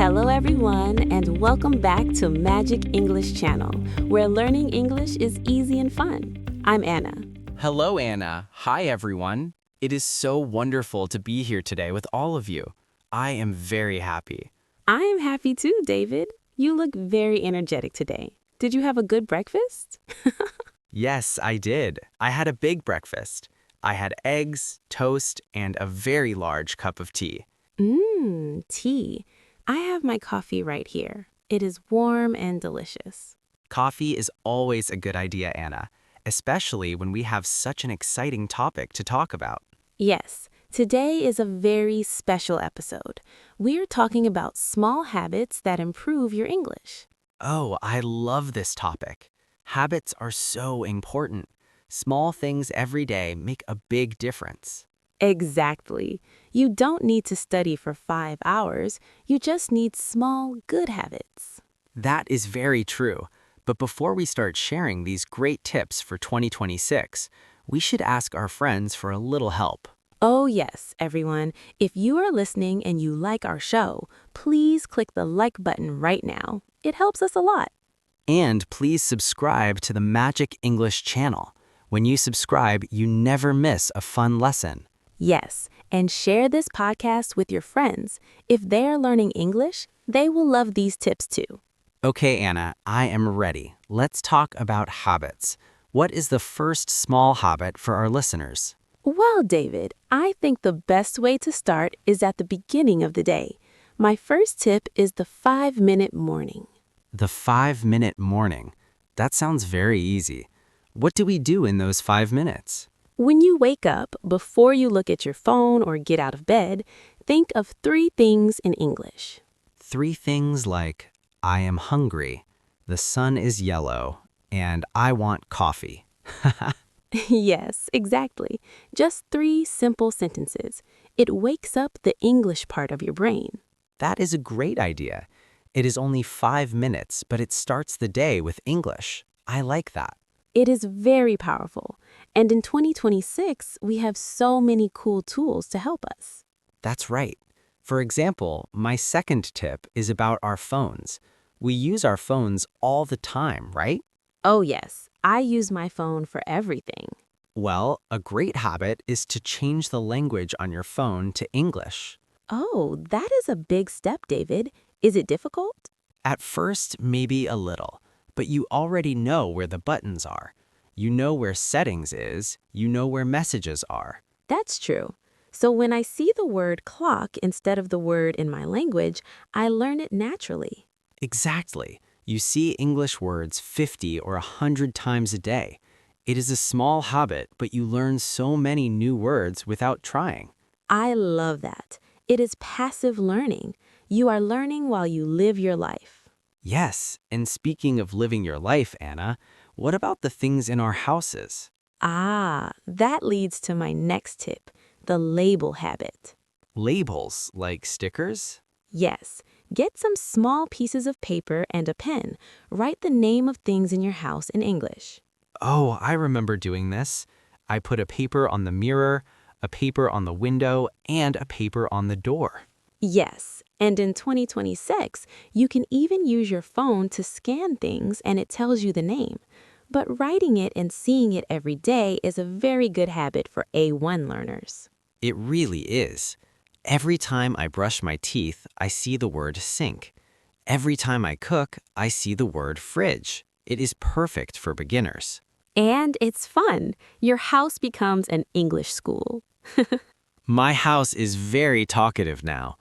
Hello, everyone, and welcome back to Magic English Channel, where learning English is easy and fun. I'm Anna. Hello, Anna. Hi, everyone. It is so wonderful to be here today with all of you. I am very happy. I am happy too, David. You look very energetic today. Did you have a good breakfast? Yes, I did. I had a big breakfast. I had eggs, toast, and a very large cup of tea. Tea. I have my coffee right here. It is warm and delicious. Coffee is always a good idea, Anna, especially when we have such an exciting topic to talk about. Yes, today is a very special episode. We're talking about small habits that improve your English. Oh, I love this topic. Habits are so important. Small things every day make a big difference. Exactly. You don't need to study for 5 hours. You just need small, good habits. That is very true. But before we start sharing these great tips for 2026, we should ask our friends for a little help. Oh, yes, everyone. If you are listening and you like our show, please click the like button right now. It helps us a lot. And please subscribe to the Magic English channel. When you subscribe, you never miss a fun lesson. Yes, and share this podcast with your friends. If they are learning English, they will love these tips too. Okay, Anna, I am ready. Let's talk about habits. What is the first small habit for our listeners? Well, David, I think the best way to start is at the beginning of the day. My first tip is the 5-minute morning. The 5-minute morning. That sounds very easy. What do we do in those 5 minutes? When you wake up, before you look at your phone or get out of bed, think of 3 things in English. 3 things like, I am hungry, the sun is yellow, and I want coffee. Yes, exactly. Just 3 simple sentences. It wakes up the English part of your brain. That is a great idea. It is only 5 minutes, but it starts the day with English. I like that. It is very powerful. And in 2026, we have so many cool tools to help us. That's right. For example, my second tip is about our phones. We use our phones all the time, right? Oh, yes. I use my phone for everything. Well, a great habit is to change the language on your phone to English. Oh, that is a big step, David. Is it difficult? At first, maybe a little, but you already know where the buttons are. You know where settings is, you know where messages are. That's true. So when I see the word clock instead of the word in my language, I learn it naturally. Exactly. You see English words 50 or 100 times a day. It is a small habit, but you learn so many new words without trying. I love that. It is passive learning. You are learning while you live your life. Yes, and speaking of living your life, Anna, what about the things in our houses? That leads to my next tip, the label habit. Labels, like stickers? Yes, get some small pieces of paper and a pen. Write the name of things in your house in English. Oh, I remember doing this. I put a paper on the mirror, a paper on the window, and a paper on the door. Yes, and in 2026, you can even use your phone to scan things and it tells you the name. But writing it and seeing it every day is a very good habit for A1 learners. It really is. Every time I brush my teeth, I see the word sink. Every time I cook, I see the word fridge. It is perfect for beginners. And it's fun. Your house becomes an English school. My house is very talkative now.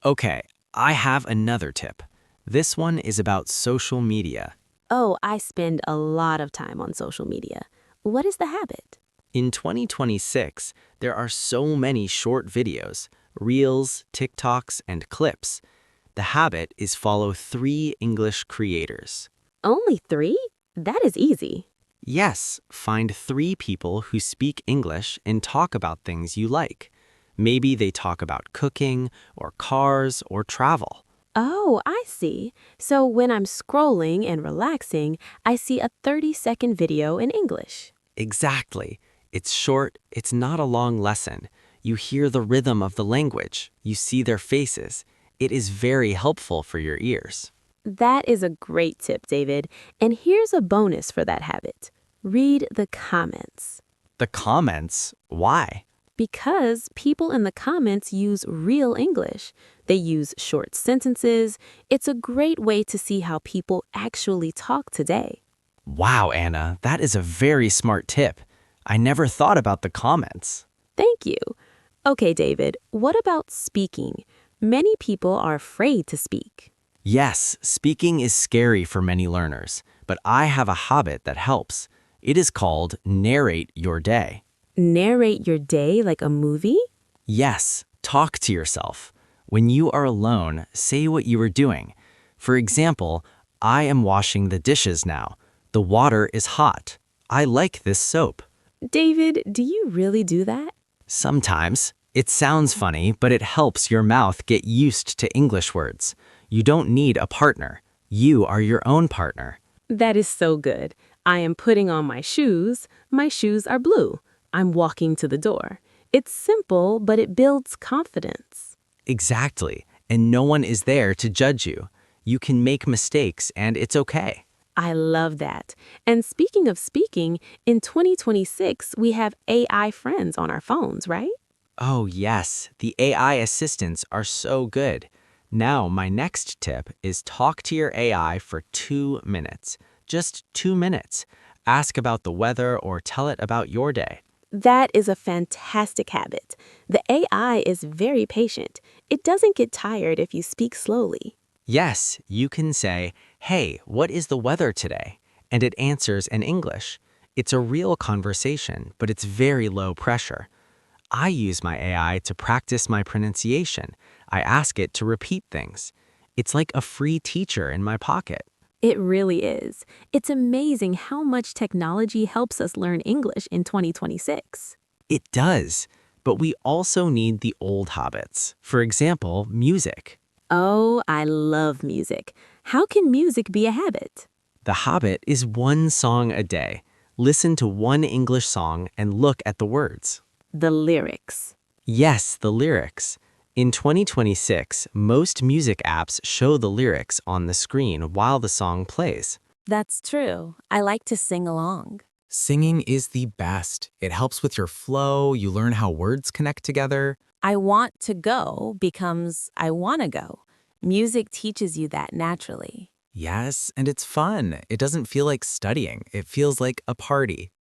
Okay, I have another tip. This one is about social media. Oh, I spend a lot of time on social media. What is the habit? In 2026, there are so many short videos, reels, TikToks, and clips. The habit is follow 3 English creators. Only 3? That is easy. Yes, find 3 people who speak English and talk about things you like. Maybe they talk about cooking, or cars, or travel. Oh, I see. So when I'm scrolling and relaxing, I see a 30-second video in English. Exactly. It's short, it's not a long lesson. You hear the rhythm of the language, you see their faces. It is very helpful for your ears. That is a great tip, David. And here's a bonus for that habit. Read the comments. The comments, why? Because people in the comments use real English. They use short sentences. It's a great way to see how people actually talk today. Wow, Anna, that is a very smart tip. I never thought about the comments. Thank you. Okay, David, what about speaking? Many people are afraid to speak. Yes, speaking is scary for many learners, but I have a habit that helps. It is called narrate your day. Narrate your day like a movie? Yes, talk to yourself. When you are alone, say what you are doing. For example, I am washing the dishes now. The water is hot. I like this soap. David, do you really do that? Sometimes. It sounds funny, but it helps your mouth get used to English words. You don't need a partner. You are your own partner. That is so good. I am putting on my shoes. My shoes are blue. I'm walking to the door. It's simple, but it builds confidence. Exactly. And no one is there to judge you. You can make mistakes, and it's okay. I love that. And speaking of speaking, in 2026, we have AI friends on our phones, right? Oh, yes. The AI assistants are so good. Now, my next tip is talk to your AI for 2 minutes. Just 2 minutes. Ask about the weather or tell it about your day. That is a fantastic habit. The AI is very patient. It doesn't get tired if you speak slowly. Yes, you can say, "Hey, what is the weather today?" And it answers in English. It's a real conversation, but it's very low pressure. I use my AI to practice my pronunciation. I ask it to repeat things. It's like a free teacher in my pocket. It really is. It's amazing how much technology helps us learn English in 2026. It does, but we also need the old habits. For example, music. Oh, I love music. How can music be a habit? The habit is one song a day. Listen to one English song and look at the words. The lyrics. Yes, the lyrics. In 2026, most music apps show the lyrics on the screen while the song plays. That's true. I like to sing along. Singing is the best. It helps with your flow, you learn how words connect together. I want to go becomes I want to go. Music teaches you that naturally. Yes, and it's fun. It doesn't feel like studying. It feels like a party.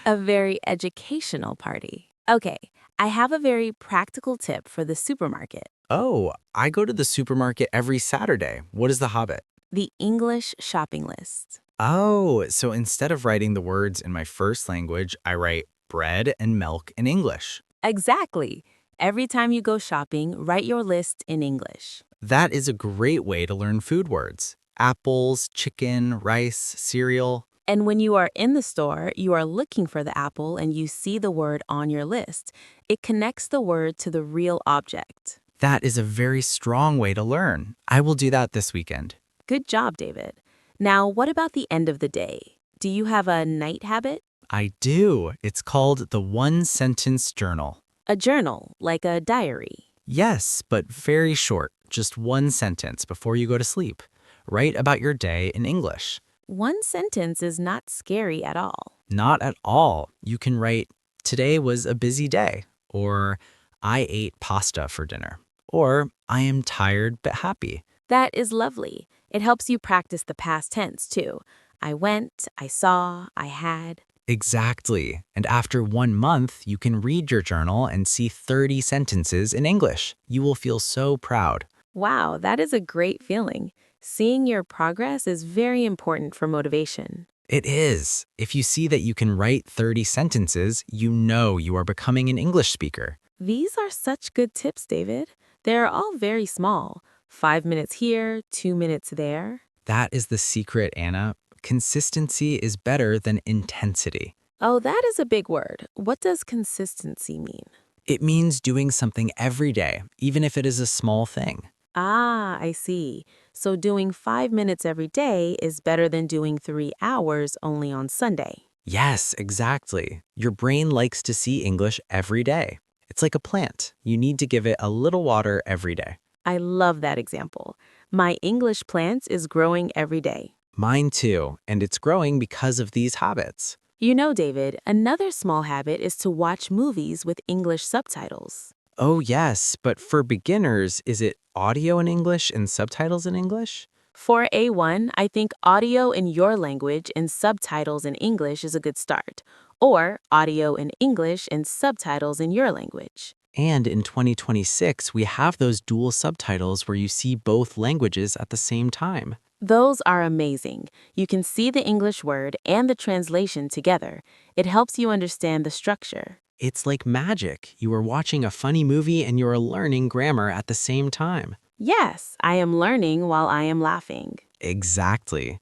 A very educational party. Okay, I have a very practical tip for the supermarket. Oh, I go to the supermarket every Saturday. What is the habit? The English shopping list. Oh, so instead of writing the words in my first language, I write bread and milk in English. Exactly. Every time you go shopping, write your list in English. That is a great way to learn food words. Apples, chicken, rice, cereal. And when you are in the store, you are looking for the apple and you see the word on your list. It connects the word to the real object. That is a very strong way to learn. I will do that this weekend. Good job, David. Now, what about the end of the day? Do you have a night habit? I do. It's called the One Sentence Journal. A journal, like a diary. Yes, but very short. Just one sentence before you go to sleep. Write about your day in English. One sentence is not scary at all. Not at all. You can write, "Today was a busy day," or "I ate pasta for dinner," or "I am tired but happy." That is lovely. It helps you practice the past tense, too. I went, I saw, I had. Exactly. And after 1 month, you can read your journal and see 30 sentences in English. You will feel so proud. Wow, that is a great feeling. Seeing your progress is very important for motivation. It is. If you see that you can write 30 sentences, you know you are becoming an English speaker. These are such good tips, David. They're all very small. 5 minutes here, 2 minutes there. That is the secret, Anna. Consistency is better than intensity. Oh, that is a big word. What does consistency mean? It means doing something every day, even if it is a small thing. Ah, I see. So doing 5 minutes every day is better than doing 3 hours only on Sunday. Yes, exactly. Your brain likes to see English every day. It's like a plant. You need to give it a little water every day. I love that example. My English plants is growing every day. Mine too, and it's growing because of these habits. You know, David, another small habit is to watch movies with English subtitles. Oh, yes, but for beginners, is it audio in English and subtitles in English? For A1, I think audio in your language and subtitles in English is a good start, or audio in English and subtitles in your language. And in 2026, we have those dual subtitles where you see both languages at the same time. Those are amazing. You can see the English word and the translation together. It helps you understand the structure. It's like magic. You are watching a funny movie and you are learning grammar at the same time. Yes, I am learning while I am laughing. Exactly.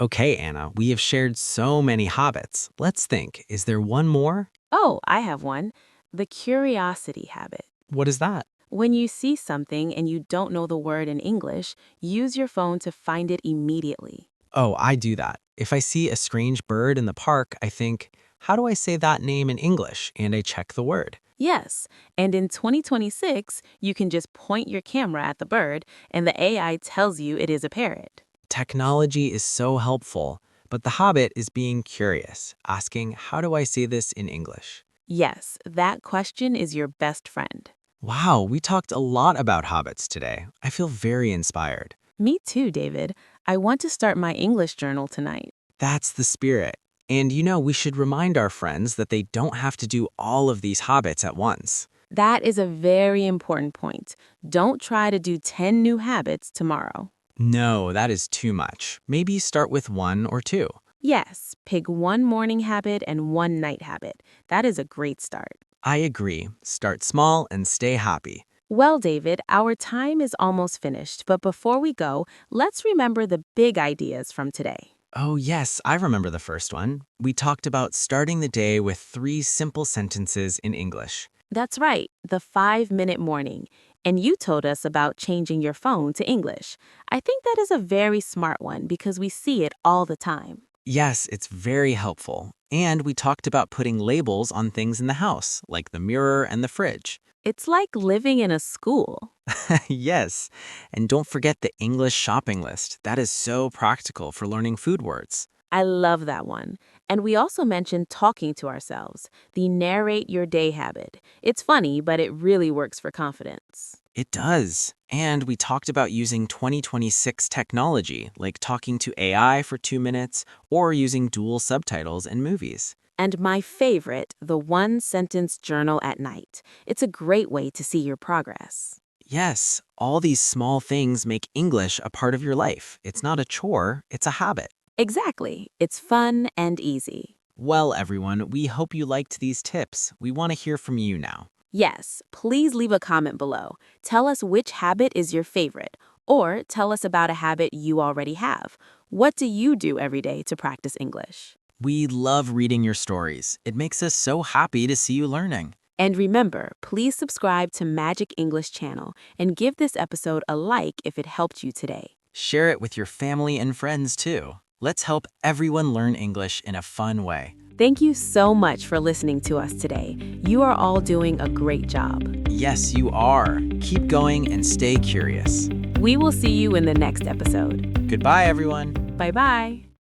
Okay, Anna, we have shared so many habits. Let's think, is there one more? Oh, I have one. The curiosity habit. What is that? When you see something and you don't know the word in English, use your phone to find it immediately. Oh, I do that. If I see a strange bird in the park, I think, how do I say that name in English? And I check the word. Yes, and in 2026, you can just point your camera at the bird and the AI tells you it is a parrot. Technology is so helpful, but the habit is being curious, asking, how do I say this in English? Yes, that question is your best friend. Wow, we talked a lot about habits today. I feel very inspired. Me too, David. I want to start my English journal tonight. That's the spirit. And we should remind our friends that they don't have to do all of these habits at once. That is a very important point. Don't try to do 10 new habits tomorrow. No, that is too much. Maybe start with one or two. Yes, pick one morning habit and one night habit. That is a great start. I agree. Start small and stay happy. Well, David, our time is almost finished, but before we go, let's remember the big ideas from today. Oh, yes, I remember the first one. We talked about starting the day with 3 simple sentences in English. That's right, the 5-minute morning. And you told us about changing your phone to English. I think that is a very smart one because we see it all the time. Yes, it's very helpful. And we talked about putting labels on things in the house, like the mirror and the fridge. It's like living in a school. Yes, and don't forget the English shopping list. That is so practical for learning food words. I love that one. And we also mentioned talking to ourselves, the narrate your day habit. It's funny, but it really works for confidence. It does. And we talked about using 2026 technology, like talking to AI for 2 minutes or using dual subtitles in movies. And my favorite, the one-sentence journal at night. It's a great way to see your progress. Yes, all these small things make English a part of your life. It's not a chore, it's a habit. Exactly. It's fun and easy. Well, everyone, we hope you liked these tips. We want to hear from you now. Yes, please leave a comment below. Tell us which habit is your favorite, or tell us about a habit you already have. What do you do every day to practice English? We love reading your stories. It makes us so happy to see you learning. And remember, please subscribe to Magic English channel and give this episode a like if it helped you today. Share it with your family and friends too. Let's help everyone learn English in a fun way. Thank you so much for listening to us today. You are all doing a great job. Yes, you are. Keep going and stay curious. We will see you in the next episode. Goodbye, everyone. Bye-bye.